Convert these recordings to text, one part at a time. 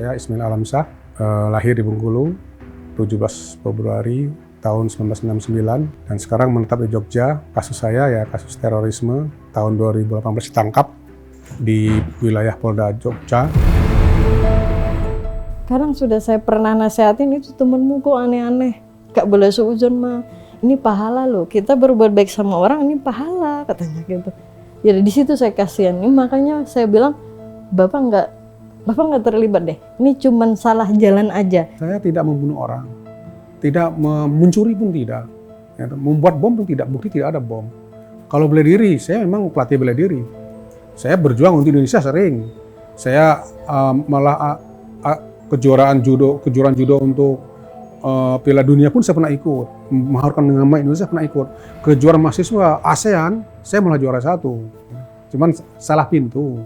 Saya Ismail Alamsyah, lahir di Bengkulu 17 Februari tahun 1969 dan sekarang menetap di Jogja. Kasus saya ya kasus terorisme tahun 2018 ditangkap di wilayah Polda Jogja. Sekarang sudah saya pernah nasihatin itu temenmu kok aneh-aneh, gak boleh seuzon mah. Ini pahala loh, kita berbuat baik sama orang ini pahala katanya gitu. Jadi di situ saya kasihan, ini makanya saya bilang Bapak nggak terlibat deh. Ini cuman salah jalan aja. Saya tidak membunuh orang, tidak mencuri pun tidak, ya, membuat bom pun tidak, bukti tidak ada bom. Kalau bela diri, saya memang pelatih bela diri. Saya berjuang untuk Indonesia sering. Saya malah kejuaraan judo untuk Piala Dunia pun saya pernah ikut. Mengharumkan nama Indonesia pernah ikut. Kejuaraan mahasiswa ASEAN, saya malah juara 1. Cuman salah pintu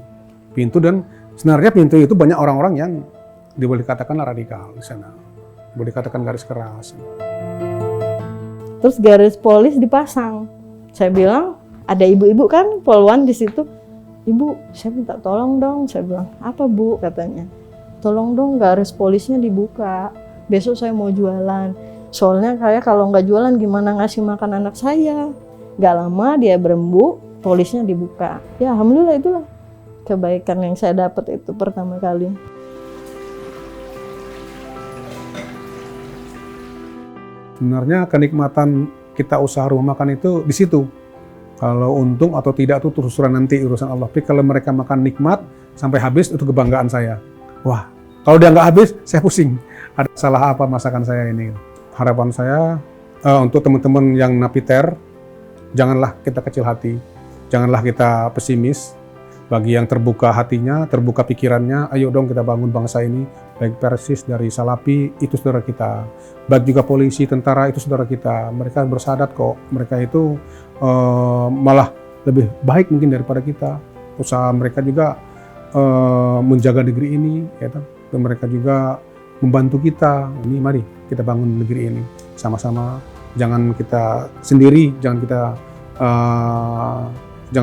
dan sebenarnya pintu itu banyak orang-orang yang boleh dikatakan radikal di sana, boleh dikatakan garis keras. Terus garis polis dipasang. Saya bilang ada ibu-ibu kan polwan di situ. Ibu, saya minta tolong dong. Saya bilang apa Bu katanya. Tolong dong garis polisnya dibuka. Besok saya mau jualan. Soalnya kayak kalau nggak jualan gimana ngasih makan anak saya. Gak lama dia berembuk, polisnya dibuka. Ya alhamdulillah itulah kebaikan yang saya dapat itu pertama kali. Sebenarnya kenikmatan kita usaha rumah makan itu di situ. Kalau untung atau tidak itu terusan nanti urusan Allah. Tapi kalau mereka makan nikmat sampai habis itu kebanggaan saya. Wah, kalau dia nggak habis saya pusing. Ada salah apa masakan saya ini? Harapan saya untuk teman-teman yang napiter, janganlah kita kecil hati, janganlah kita pesimis. Bagi yang terbuka hatinya, terbuka pikirannya, ayo dong kita bangun bangsa ini. Baik Persis dari Salapi, itu saudara kita. Baik juga polisi, tentara, itu saudara kita. Mereka bersahadat kok. Mereka itu malah lebih baik mungkin daripada kita. Usaha mereka juga menjaga negeri ini. Ya, dan mereka juga membantu kita. Ini mari kita bangun negeri ini. Sama-sama, jangan kita sendiri, jangan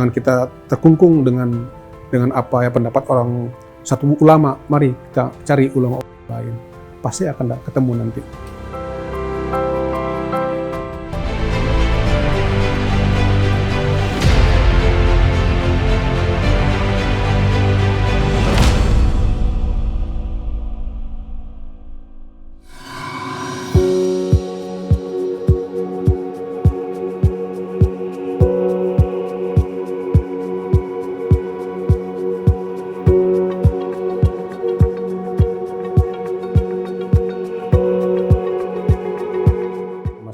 kita terkungkung dengan apa ya pendapat orang satu ulama. Mari kita cari ulama lain. Pasti akan ketemu nanti.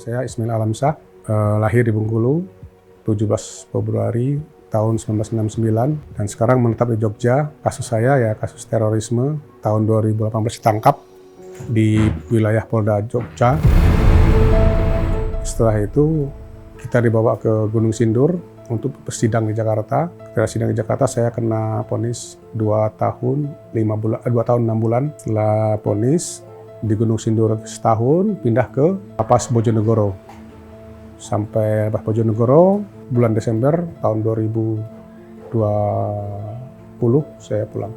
Saya Ismail Alamsyah, lahir di Bengkulu 17 Februari tahun 1969 dan sekarang menetap di Jogja. Kasus saya ya kasus terorisme tahun 2018 ditangkap di wilayah Polda Jogja. Setelah itu kita dibawa ke Gunung Sindur untuk bersidang di Jakarta. Ketika sidang di Jakarta saya kena vonis 2 tahun 6 bulan. Setelah vonis di Gunung Sindur setahun, pindah ke Lapas Bojonegoro. Sampai Lapas Bojonegoro, bulan Desember tahun 2020 saya pulang.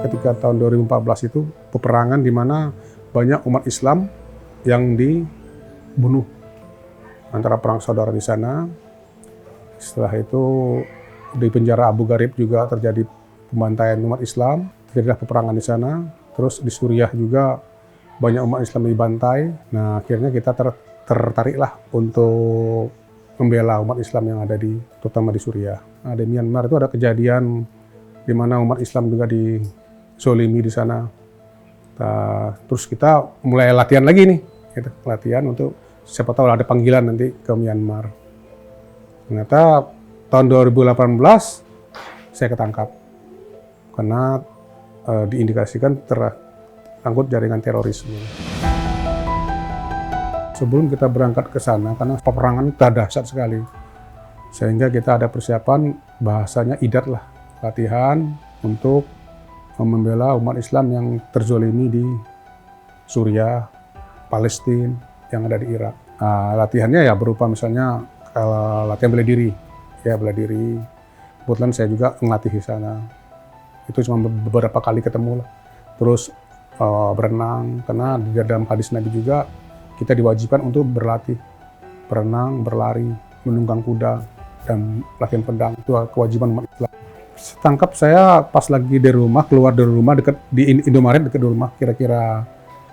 Ketika tahun 2014 itu peperangan di mana banyak umat Islam yang dibunuh antara perang saudara di sana. Setelah itu di penjara Abu Ghraib juga terjadi pembantaian umat Islam, terjadilah peperangan di sana. Terus di Suriah juga banyak umat Islam dibantai. Nah akhirnya kita tertariklah untuk membela umat Islam yang ada terutama di Suriah. Nah, di Myanmar itu ada kejadian di mana umat Islam juga dizolimi di sana. Terus kita mulai latihan lagi nih, latihan untuk siapa tahu ada panggilan nanti ke Myanmar. Ternyata tahun 2018 saya ketangkap karena diindikasikan terangkut jaringan terorisme. Sebelum kita berangkat ke sana, karena peperangan sudah dahsyat sekali, sehingga kita ada persiapan bahasanya idat lah, latihan untuk membela umat Islam yang terzolimi di Suriah, Palestina, yang ada di Irak. Nah, latihannya ya berupa misalnya latihan bela diri, Kebetulan saya juga ngelatih di sana. Itu cuma beberapa kali ketemu lah. terus berenang, karena di dalam hadis Nabi juga kita diwajibkan untuk berlatih berenang, berlari, menunggang kuda, dan latihan pedang. Itu kewajiban umat Islam. Tangkap saya pas lagi dari rumah, keluar dari rumah dekat di Indomaret, dekat rumah, kira-kira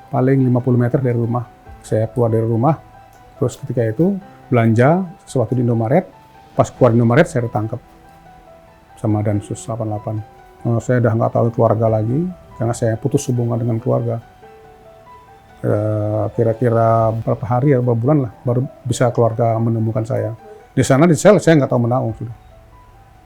paling 50 meter dari rumah. Saya keluar dari rumah, terus ketika itu belanja sesuatu di Indomaret, pas keluar di Indomaret saya ditangkap sama Densus 88. Saya udah nggak tahu keluarga lagi, karena saya putus hubungan dengan keluarga. Kira-kira berapa hari ya, beberapa bulan lah, baru bisa keluarga menemukan saya. Di sana di sel saya nggak tahu menau sudah.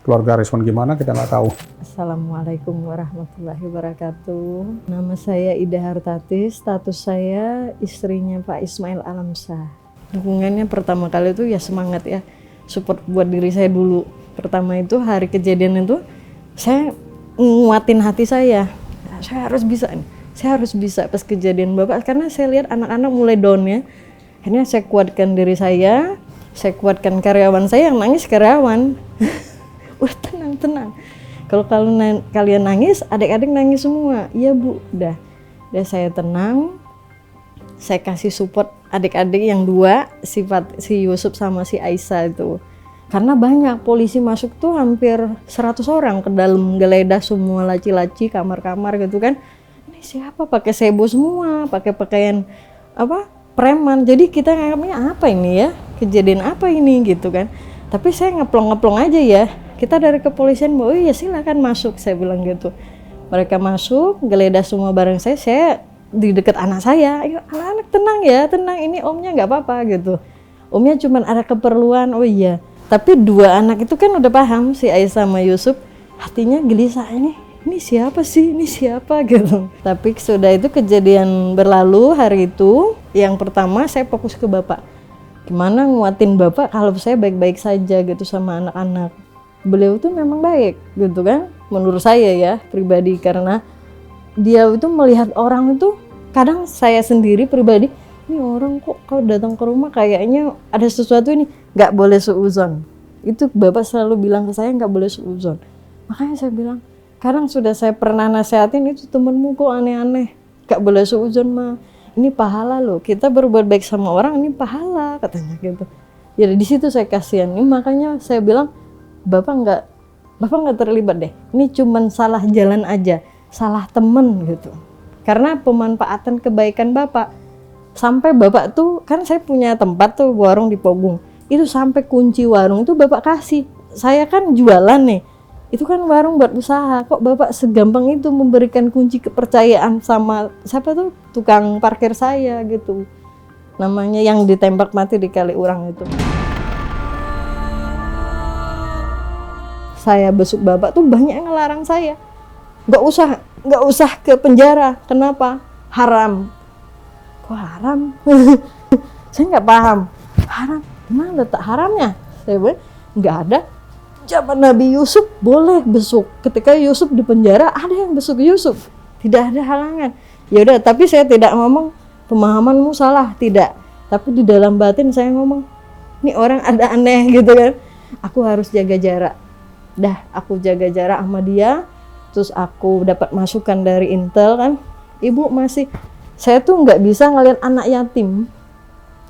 Keluarga respon gimana kita nggak tahu. Assalamualaikum warahmatullahi wabarakatuh. Nama saya Ida Hartati, status saya istrinya Pak Ismail Alamsyah. Dukungannya pertama kali itu ya semangat ya, support buat diri saya dulu. Pertama itu hari kejadian itu saya nguatin hati saya harus bisa nih. Saya harus bisa pas kejadian Bapak, karena saya lihat anak-anak mulai down ya. Akhirnya saya kuatkan diri saya kuatkan karyawan saya yang nangis karyawan. Udah tenang. Kalau kalian nangis, adik-adik nangis semua. Iya Bu, udah saya tenang. Saya kasih support adik-adik yang dua, si Yusuf sama si Aisyah itu. Karena banyak polisi masuk tuh hampir 100 orang ke dalam, geledah semua laci-laci, kamar-kamar gitu kan. Siapa pakai sebo semua, pakai pakaian preman. Jadi kita nganggapnya apa ini ya, kejadian apa ini gitu kan. Tapi saya ngeplong aja ya. Kita dari kepolisian, oh iya silakan masuk, saya bilang gitu. Mereka masuk, geledah semua barang saya di dekat anak saya. Ayo anak-anak tenang, ini omnya nggak apa-apa gitu. Omnya cuma ada keperluan, oh iya. Tapi dua anak itu kan udah paham, si Aisyah sama Yusuf, hatinya gelisah ini siapa sih, ini siapa gitu. Tapi sudah itu kejadian berlalu hari itu, yang pertama saya fokus ke Bapak. Gimana nguatin Bapak kalau saya baik-baik saja gitu sama anak-anak. Beliau tuh memang baik gitu kan, menurut saya ya pribadi, karena dia itu melihat orang itu, kadang saya sendiri pribadi, ini orang kok kalau datang ke rumah kayaknya ada sesuatu ini, nggak boleh suuzon. Itu Bapak selalu bilang ke saya nggak boleh suuzon. Makanya saya bilang, kadang sudah saya pernah nasihatin, itu temenmu kok aneh-aneh, gak boleh suuzon mah, ini pahala loh, kita berbuat baik sama orang ini pahala katanya gitu. Jadi di situ saya kasihan. Ini makanya saya bilang Bapak nggak terlibat deh, ini cuman salah jalan aja, salah temen gitu. Karena pemanfaatan kebaikan Bapak, sampai Bapak tuh kan saya punya tempat tuh warung di Pogung, itu sampai kunci warung itu Bapak kasih. Saya kan jualan nih, itu kan warung buat usaha, kok Bapak segampang itu memberikan kunci kepercayaan sama siapa tuh tukang parkir saya gitu, namanya yang ditembak mati di Kaliurang itu. Saya besuk Bapak tuh banyak yang ngelarang saya, nggak usah ke penjara. Kenapa? Haram. Kok haram? Saya nggak paham. Haram? Gimana letak haramnya? Saya bilang nggak ada. Zaman Nabi Yusuf boleh besuk. Ketika Yusuf di penjara, ada yang besuk Yusuf. Tidak ada halangan. Ya udah, tapi saya tidak ngomong pemahamanmu salah, tidak. Tapi di dalam batin saya ngomong, ini orang ada aneh gitu kan. Aku harus jaga jarak. Dah, aku jaga jarak sama dia. Terus aku dapat masukan dari Intel kan. Ibu masih, saya tuh nggak bisa ngeliat anak yatim.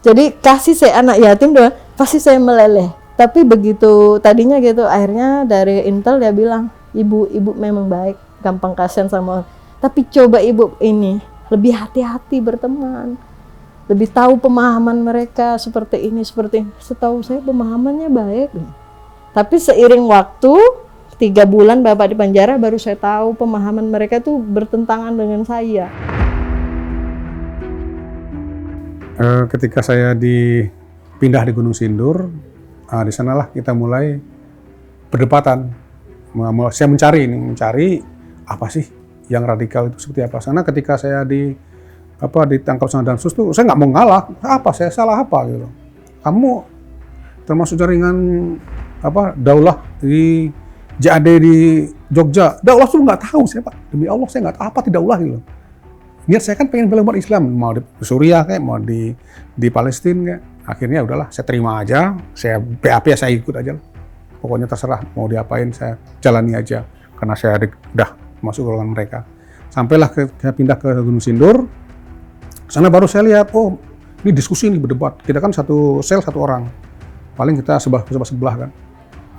Jadi kasih saya anak yatim doang, pasti saya meleleh. Tapi begitu tadinya gitu, akhirnya dari Intel dia bilang, ibu memang baik, gampang kasihan sama orang. Tapi coba ibu ini lebih hati-hati berteman, lebih tahu pemahaman mereka seperti ini. Setahu saya pemahamannya baik. Tapi seiring waktu 3 bulan Bapak di penjara, baru saya tahu pemahaman mereka tuh bertentangan dengan saya. Ketika saya dipindah di Gunung Sindur, di sanalah kita mulai berdebatan. Saya mencari apa sih yang radikal itu seperti apa. Karena ketika saya ditangkap sama Densus tuh, saya nggak mau ngalah. Saya salah apa gitu. Kamu termasuk jaringan Daulah di JAD di Jogja. Daulah tuh nggak tahu saya Pak. Demi Allah saya nggak tahu apa tidak Daulah gitu. Niat saya kan pengen bela umat Islam, mau di Suriah kayak, mau di Palestina kayak. Akhirnya udahlah, saya terima aja, saya BAP ya saya ikut aja lah. Pokoknya terserah mau diapain, saya jalani aja. Karena saya udah masuk golongan mereka. Sampailah saya pindah ke Gunung Sindur. Sana baru saya lihat, oh ini diskusi nih, berdebat. Kita kan satu sel satu orang. Paling kita sebelah kan.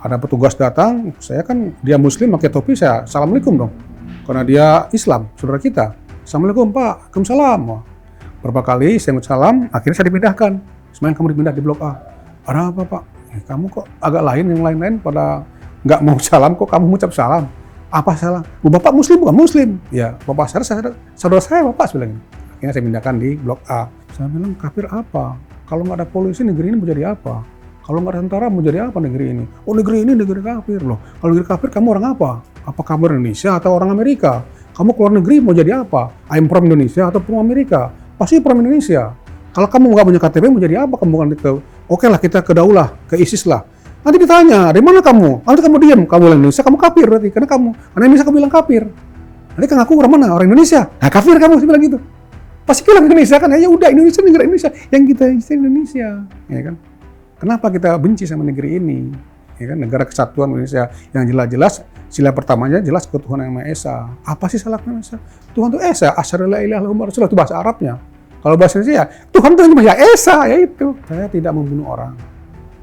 Ada petugas datang, saya kan dia muslim pakai topi, saya assalamualaikum dong. Karena dia Islam, saudara kita. Assalamualaikum Pak, waalaikumsalam. Berapa kali saya ngucap salam, akhirnya saya dipindahkan. Semain kamu dipindah di blok A. Ada apa Pak? Kamu kok agak lain, yang lain-lain pada nggak mau salam, kok kamu ngucap salam? Apa salah? Bapak muslim bukan muslim? Ya, Bapak saudara saya Bapak bilang. Akhirnya saya pindahkan di blok A. Saya bilang, kafir apa? Kalau nggak ada polisi, negeri ini mau jadi apa? Kalau nggak ada tentara, mau jadi apa negeri ini? Oh, negeri ini negeri kafir loh. Kalau negeri kafir, kamu orang apa? Apa kamu orang Indonesia atau orang Amerika? Kamu keluar negeri mau jadi apa? I'm from Indonesia atau from Amerika? Pasti from Indonesia. Kalau kamu nggak punya KTP, mau jadi apa? Kamu bukan itu. Oke lah, kita ke daulah, ke ISIS lah. Nanti ditanya, dari mana kamu? Nanti kamu diam. Kamu orang Indonesia, kamu kafir berarti. Karena Indonesia kamu bilang kafir. Nanti kan aku orang mana? Orang Indonesia. Nah, kafir kamu, saya bilang gitu. Pasti bilang Indonesia kan, ya udah Indonesia negara Indonesia, yang kita Indonesia, ya kan? Kenapa kita benci sama negeri ini? Ya kan, negara kesatuan Indonesia yang jelas-jelas sila pertamanya jelas ketuhanan yang Maha Esa. Apa sih salahnya Maha Esa? Tuhan itu Esa, asyhadu la ilaha illallah Rasulullah, itu bahasa Arabnya. Kalau bahasa Indonesia, Tuhan itu hanya ya Esa, yaitu. Saya tidak membunuh orang,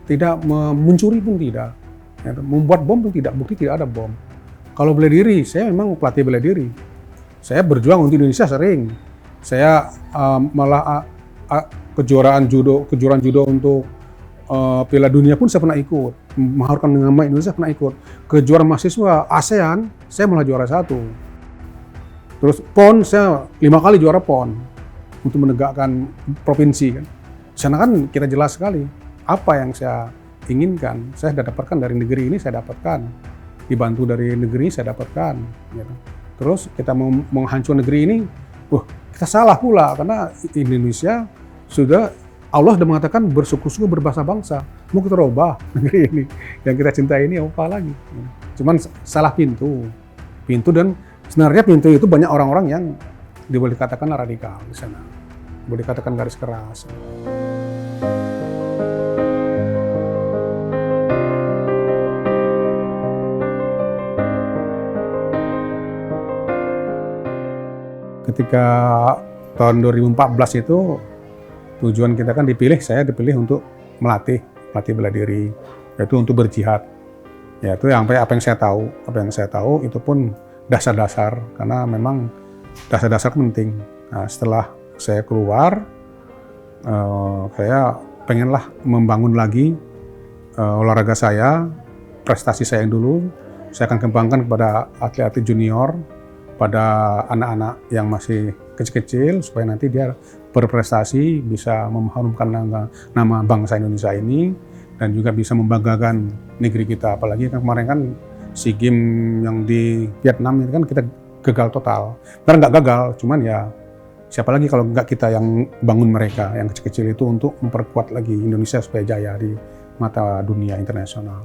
tidak mencuri pun tidak, ya, membuat bom pun tidak, bukti tidak ada bom. Kalau bela diri, saya memang pelatih bela diri. Saya berjuang untuk Indonesia sering. Saya malah kejuaraan judo untuk Piala Dunia pun saya pernah ikut. Mengharumkan nama Indonesia pernah ikut. Kejuaraan mahasiswa ASEAN, saya malah juara 1. Terus PON, saya 5 kali juara PON untuk menegakkan provinsi kan. Sana kan kita jelas sekali apa yang saya inginkan. Saya sudah dapatkan dari negeri ini, saya dapatkan. Dibantu dari negeri ini, saya dapatkan. Gitu. Terus kita mau menghancurkan negeri ini, kita salah pula karena Indonesia sudah Allah sudah mengatakan bersuku-suku berbahasa bangsa. Mau kita rubah negeri ini yang kita cintai ini apa lagi? Cuman salah pintu dan sebenarnya pintu itu banyak orang-orang yang boleh dikatakan radikal di sana, boleh dikatakan garis keras. Ketika tahun 2014 itu tujuan kita kan saya dipilih untuk melatih bela diri, yaitu untuk berjihad. Yaitu apa yang saya tahu itu pun dasar-dasar, karena memang dasar-dasar penting. Nah, setelah saya keluar, saya pengenlah membangun lagi olahraga saya, prestasi saya yang dulu, saya akan kembangkan kepada atlet-atlet junior, pada anak-anak yang masih kecil-kecil, supaya nanti dia berprestasi, bisa mengharumkan nama bangsa Indonesia ini, dan juga bisa membanggakan negeri kita. Apalagi kan kemarin kan SEA Games yang di Vietnam itu kan kita gagal total. Karena nggak gagal, cuman ya siapa lagi kalau nggak kita yang bangun mereka yang kecil-kecil itu untuk memperkuat lagi Indonesia supaya jaya di mata dunia internasional.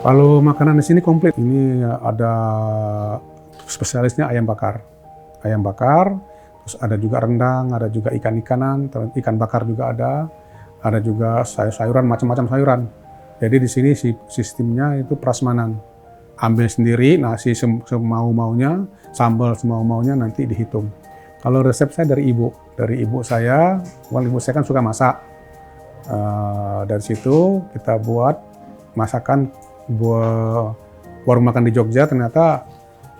Kalau makanan di sini komplit. Ini ada spesialisnya ayam bakar, terus ada juga rendang, ada juga ikan-ikanan, ikan bakar juga ada juga sayur-sayuran, macam-macam sayuran. Jadi di sini sistemnya itu prasmanan, ambil sendiri nasi semau-maunya, sambal semau-maunya, nanti dihitung. Kalau resep saya dari ibu saya, ibu saya kan suka masak. Dari situ kita buat masakan buat warung makan di Jogja, ternyata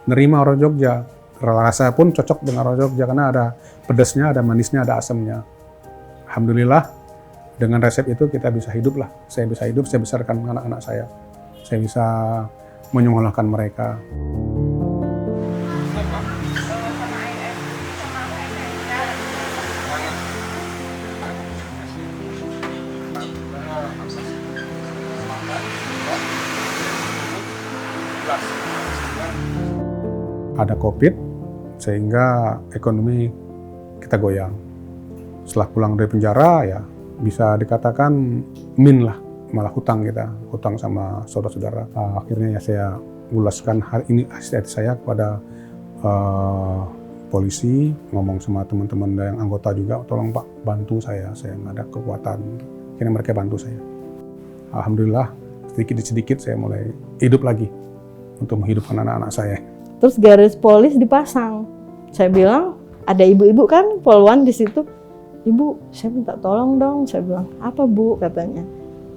nerima orang Jogja. Rasa pun cocok dengan orang Jogja karena ada pedasnya, ada manisnya, ada asamnya. Alhamdulillah dengan resep itu kita bisa hidup lah. Saya bisa hidup, saya besarkan anak-anak saya. Saya bisa menyekolahkan mereka. Ada COVID, sehingga ekonomi kita goyang. Setelah pulang dari penjara, ya bisa dikatakan malah hutang sama saudara-saudara. Akhirnya ya saya lulaskan hal ini hasil saya kepada polisi, ngomong sama teman-teman yang anggota juga, tolong Pak bantu saya nggak ada kekuatan. Kini mereka bantu saya. Alhamdulillah sedikit-sedikit saya mulai hidup lagi untuk menghidupkan anak-anak saya. Terus garis polis dipasang. Saya bilang, ada ibu-ibu kan poluan di situ. Ibu, saya minta tolong dong. Saya bilang, apa Bu? Katanya,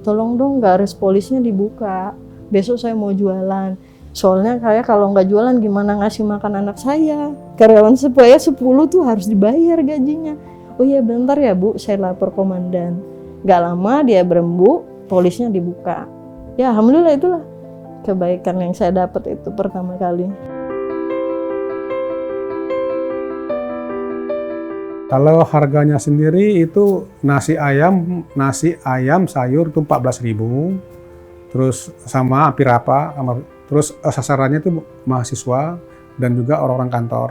tolong dong garis polisnya dibuka. Besok saya mau jualan. Soalnya kayak kalau nggak jualan gimana ngasih makan anak saya. Karyawan supaya 10 tuh harus dibayar gajinya. Oh iya bentar ya Bu, saya lapor komandan. Gak lama dia berembuk, polisnya dibuka. Ya alhamdulillah itulah kebaikan yang saya dapat itu pertama kali. Kalau harganya sendiri itu nasi ayam sayur itu 14.000. Terus sama hampir apa, terus sasarannya itu mahasiswa dan juga orang-orang kantor.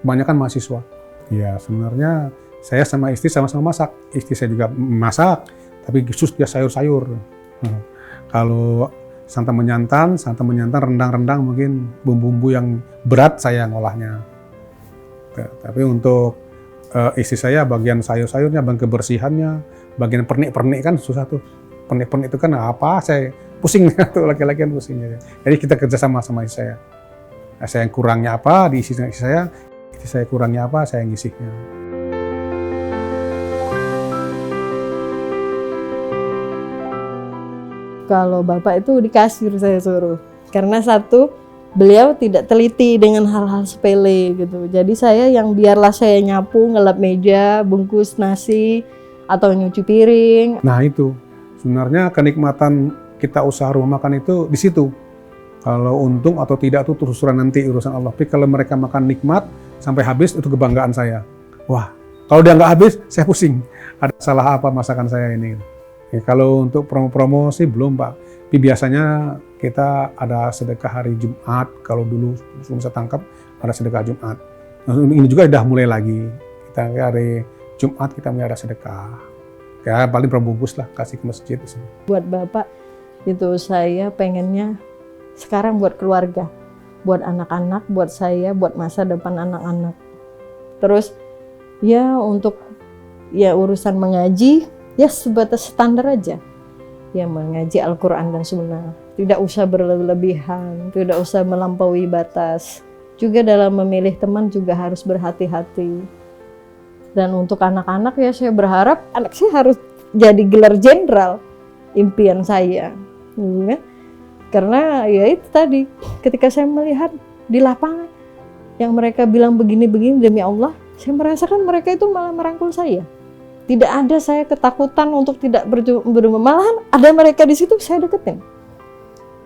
Kebanyakan mahasiswa. Ya sebenarnya saya sama istri sama-sama masak. Istri saya juga masak, tapi khusus dia sayur-sayur. Kalau santan menyantan, rendang-rendang mungkin bumbu-bumbu yang berat saya ngolahnya. Tapi untuk istri saya bagian sayur-sayurnya, bagian kebersihannya, bagian pernik-pernik kan susah tuh. Pernik-pernik itu kan apa, saya pusing tuh laki-laki kan pusingnya. Jadi kita kerja sama istri saya. Saya yang kurangnya apa, diisi dengan istri saya kurangnya apa, saya ngisinya. Kalau Bapak itu di kasir saya suruh. Karena satu, beliau tidak teliti dengan hal-hal sepele gitu. Jadi saya yang biarlah saya nyapu, ngelap meja, bungkus nasi, atau nyuci piring. Nah itu, sebenarnya kenikmatan kita usaha rumah makan itu di situ. Kalau untung atau tidak itu terus nanti urusan Allah. Tapi kalau mereka makan nikmat sampai habis itu kebanggaan saya. Wah, kalau dia nggak habis saya pusing. Ada salah apa masakan saya ini? Ya, kalau untuk promo-promo sih belum Pak. Tapi biasanya kita ada sedekah hari Jumat. Kalau dulu sebelum saya tangkap ada sedekah Jumat. Nah, ini juga udah mulai lagi. Kita hari Jumat kita mulai ada sedekah. Ya paling perbungkus lah kasih ke masjid. Buat Bapak itu saya pengennya sekarang buat keluarga, buat anak-anak, buat saya, buat masa depan anak-anak. Terus ya untuk ya urusan mengaji ya sebatas standar aja. Ya mengaji Al-Quran dan Sunnah. Tidak usah berlebihan, tidak usah melampaui batas. Juga dalam memilih teman juga harus berhati-hati. Dan untuk anak-anak ya saya berharap anak saya harus jadi gelar jenderal. Impian saya. Ya. Karena ya itu tadi, ketika saya melihat di lapangan yang mereka bilang begini-begini demi Allah, saya merasakan mereka itu malah merangkul saya. Tidak ada saya ketakutan untuk tidak berjumpa, malahan ada mereka di situ saya deketin.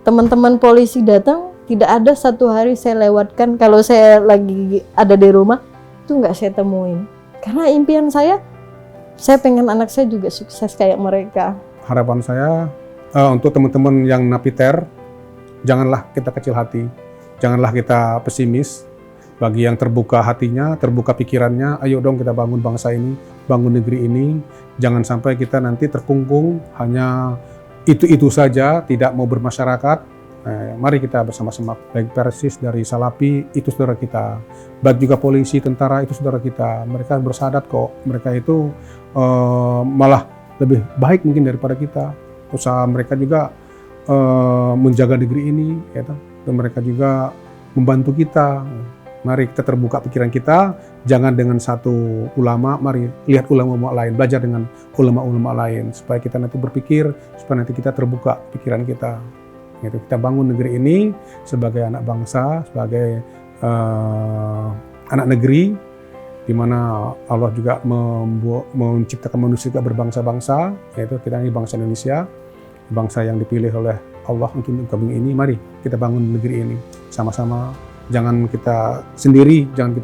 Teman-teman polisi datang, tidak ada satu hari saya lewatkan kalau saya lagi ada di rumah itu nggak saya temuin. Karena impian saya pengen anak saya juga sukses kayak mereka. Harapan saya untuk teman-teman yang napiter, janganlah kita kecil hati, janganlah kita pesimis. Bagi yang terbuka hatinya, terbuka pikirannya, ayo dong kita bangun bangsa ini, bangun negeri ini. Jangan sampai kita nanti terkungkung hanya itu-itu saja, tidak mau bermasyarakat. Mari kita bersama-sama, baik Persis dari Salapi, itu saudara kita. Baik juga polisi, tentara, itu saudara kita. Mereka bersahadat kok, mereka itu malah lebih baik mungkin daripada kita. Usaha mereka juga menjaga negeri ini, ya, dan mereka juga membantu kita. Mari kita terbuka pikiran kita, jangan dengan satu ulama, mari lihat ulama-ulama lain, belajar dengan ulama-ulama lain, supaya kita nanti berpikir, supaya nanti kita terbuka pikiran kita. Gitu. Kita bangun negeri ini sebagai anak bangsa, sebagai anak negeri, di mana Allah juga menciptakan manusia juga berbangsa-bangsa, yaitu kita ini bangsa Indonesia, bangsa yang dipilih oleh Allah untuk bumi ini. Mari kita bangun negeri ini sama-sama. Jangan kita sendiri, jangan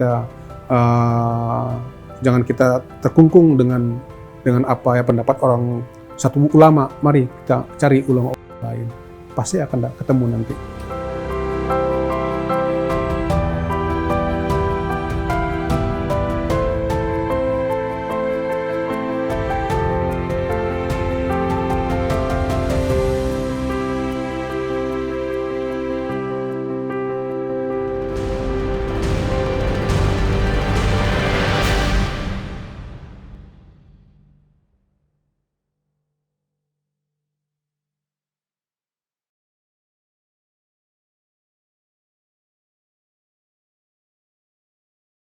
kita terkungkung dengan apa ya pendapat orang satu ulama. Mari kita cari ulama lain. Pasti akan ketemu nanti.